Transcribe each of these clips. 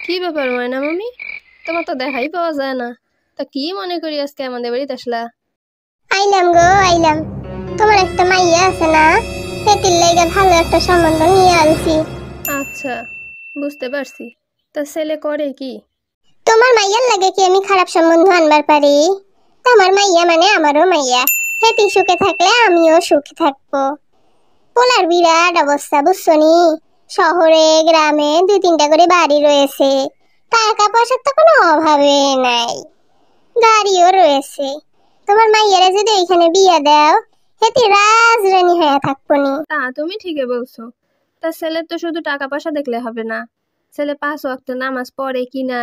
কি ব্যাপার ময়না মামি, তোমার তো দেখাই পাওয়া যায় না। তা কি মনে করি আজকে আমাদের বাড়িতে আসলা? আইলাম গো আইলাম। তোমার একটা মাইয়া আছে না, সেটির লাইগা ভালো একটা সম্বন্ধ নিয়ে আনছি। আচ্ছা, বুঝতে পারছি। তা ছেলে করে কি? তোমার মাইয়ার লাগে কি আমি খারাপ সম্বন্ধ আনবার পারি? তোমার মাইয়া মানে আমারও মাইয়া। হেতি সুখে থাকলে আমিও সুখে থাকবো। পোলার বিরাট অবস্থা বুঝছনি। শহরে গ্রামে 2-3টা করে বাড়ি রয়েছে, টাকা পয়সার তো কোনো অভাবে নাই, গাড়িও রয়েছে। তোমার মাইয়ারা যদি এইখানে বিয়া দাও, হেতি রাজরানী হয়ে থাকবনি। তা তুমি ঠিকই বলছো। তা ছেলের তো শুধু টাকা পয়সা দেখলে হবে না, ছেলে 5 ওয়াক্ত নামাজ পড়ে কিনা,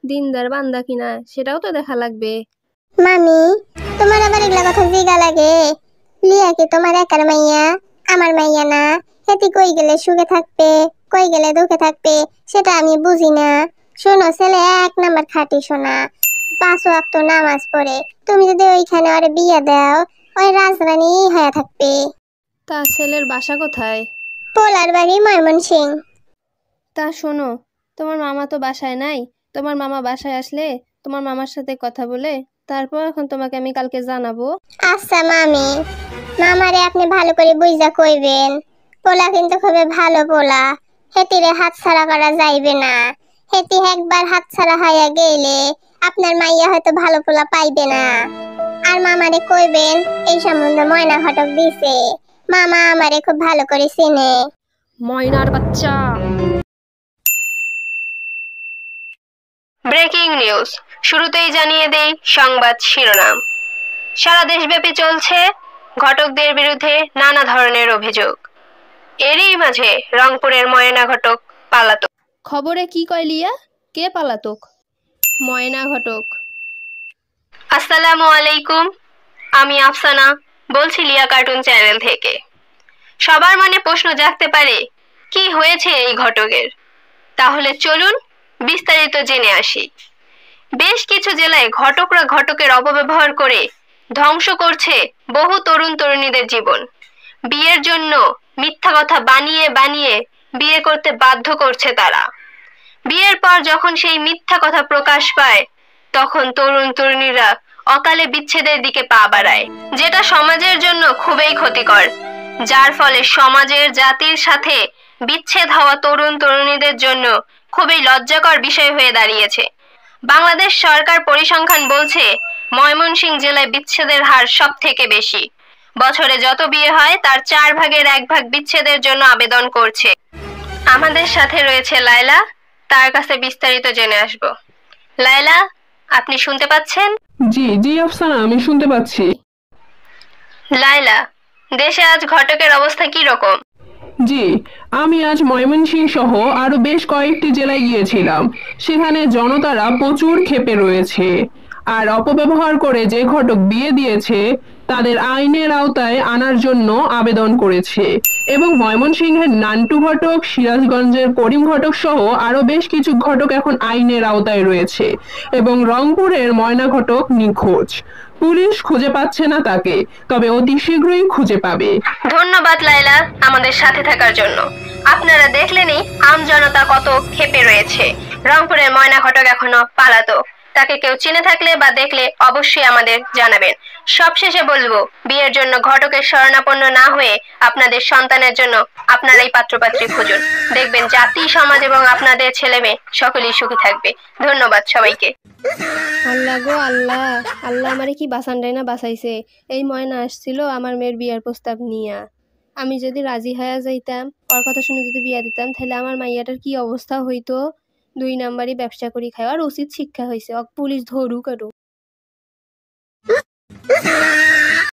দিনদার বান্দা কিনা, সেটাও তো দেখা লাগবে। মামি, তোমার আবার এগুলা কথা জিগা লাগে? লিয়া কি তোমার একার মাইয়া? আমার মাইয়া না? হেতি কই গেলে সুখে থাকবে, কই গেলে দুঃখে থাকবে, সেটা আমি বুঝি না? শোনো, ছেলে 1 নাম্বার খাঁটি সোনা, 5 ওয়াক্ত নামাজ পড়ে। তুমি যদি ওইখানে ওরে বিয়া দাও, ওই রাজরানী হয়ে থাকবে। তা ছেলের বাসা কোথায়? পোলার বাড়ি ময়মনসিং। তা শোনো, তোমার মামা তো বাসায় নাই। তোমার মামা বাসায় আসলে তোমার মামার সাথে কথা বলে তারপর এখন তোমাকে আমি কালকে জানাবো। আচ্ছা মামি, মামারে আপনি ভালো করে বুঝা কইবেন। পোলা কিন্তু খুবই ভালো পোলা, হেতিরে হাতছাড়া করা যাইবে না। হেতি একবার হাতছাড়া হইয়া গেলে আপনার মাইয়া হয়তো ভালো পোলা পাইবে না। আর মামারে কইবেন এই সম্বন্ধে ময়না ঘটক দিছে, মামা আমারে খুব ভালো করে চেনে। ময়নার বাচ্চা। ব্রেকিং নিউজ, শুরুতেই জানিয়ে দেই সংবাদ শিরোনাম। সারা দেশব্যাপী চলছে ঘটকদের বিরুদ্ধে নানা ধরনের অভিযোগ। এরই মাঝে রংপুরের ময়না ঘটক পালাতক। খবরে কি কয় লিয়া? কে পালাতক? ময়না ঘটক। আসসালামু আলাইকুম, আমি আফসানা বলছি লিয়া কার্টুন চ্যানেল থেকে। সবার মনে প্রশ্ন জাগতে পারে, কি হয়েছে এই ঘটকের? তাহলে চলুন বিস্তারিত জেনে আসি। বেশ কিছু জেলায় ঘটকরা ঘটকের অপব্যবহার করে ধ্বংস করছে বহু তরুণ তরুণীদের জীবন। বিয়ের জন্য মিথ্যা কথা বানিয়ে বানিয়ে বিয়ে করতে বাধ্য করছে তারা। বিয়ের পর যখন সেই মিথ্যা কথা প্রকাশ পায়, তখন তরুণ তরুণীরা অকালে বিচ্ছেদের দিকে পা বাড়ায়, যেটা সমাজের জন্য খুবই ক্ষতিকর। যার ফলে সমাজের জাতির সাথে বিচ্ছেদ হওয়া তরুণ তরুণীদের জন্য খুবই লজ্জাকর বিষয় হয়ে দাঁড়িয়েছে। বাংলাদেশ সরকার পরিসংখ্যান বলছে ময়মনসিংহ জেলায় বিচ্ছেদের হার সব থেকে বেশি। বছরে যত বিয়ে হয় তার 1/4 বিচ্ছেদের জন্য আবেদন করছে। আমাদের সাথে রয়েছে লায়লা, তার কাছে বিস্তারিত জেনে আসব। লায়লা, আপনি শুনতে পাচ্ছেন? জি জি আফসানা, আমি শুনতে পাচ্ছি। লায়লা, দেশে আজ ঘটকের অবস্থা কি রকম? জি, আমি আজ ময়মনসিংহ সহ আরো বেশ কয়েকটি জেলায় গিয়েছিলাম। সেখানে জনতারা প্রচুর ক্ষেপে রয়েছে। আর অপব্যবহার করে যে ঘটক বিয়ে দিয়েছে তাদের আইনের আওতায় আনার জন্য আবেদন করেছে। এবং ময়মনসিংহের নান্টু ঘটক, সিরাজগঞ্জের করিম ঘটক সহ আরো বেশ কিছু ঘটক এখন আইনের আওতায় রয়েছে। এবং রংপুরের ময়না ঘটক নিখোঁজ। পুলিশ খুঁজে পাচ্ছে না তাকে, তবে অতি শীঘ্রই খুঁজে পাবে। ধন্যবাদ লায়লা আমাদের সাথে থাকার জন্য। আপনারা দেখলেনই আমজনতা কত ক্ষেপে রয়েছে। রংপুরের ময়না ঘটক এখনো পালাতক। তাকে কেউ চিনে থাকলে বা দেখলে অবশ্যই আমাদের জানাবেন। সবশেষে বলবো, বিয়ের জন্য ঘটকের শরণাপন্ন না হয়ে আপনাদের সন্তানের জন্য আপনারাই পাত্রপাত্রী খুঁজুন। দেখবেন জাতি, সমাজ এবং আপনাদের ছেলে মেয়ে সকলেই সুখী থাকবে। ধন্যবাদ সবাইকে। আল্লাহ গো আল্লাহ, আল্লাহ আমারে কি বাসানটাই না বাসাইছে। এই ময়না আসছিল আমার মেয়ের বিয়ার প্রস্তাব নিয়া। আমি যদি রাজি হয়ে যাইতাম, ওর কথা শুনে যদি বিয়া দিতাম, তাহলে আমার মাইয়াটার কি অবস্থা হইতো। 2 নাম্বারই ব্যবসা করি খায়, আর উচিত শিক্ষা হয়েছে, পুলিশ ধরুক আরো।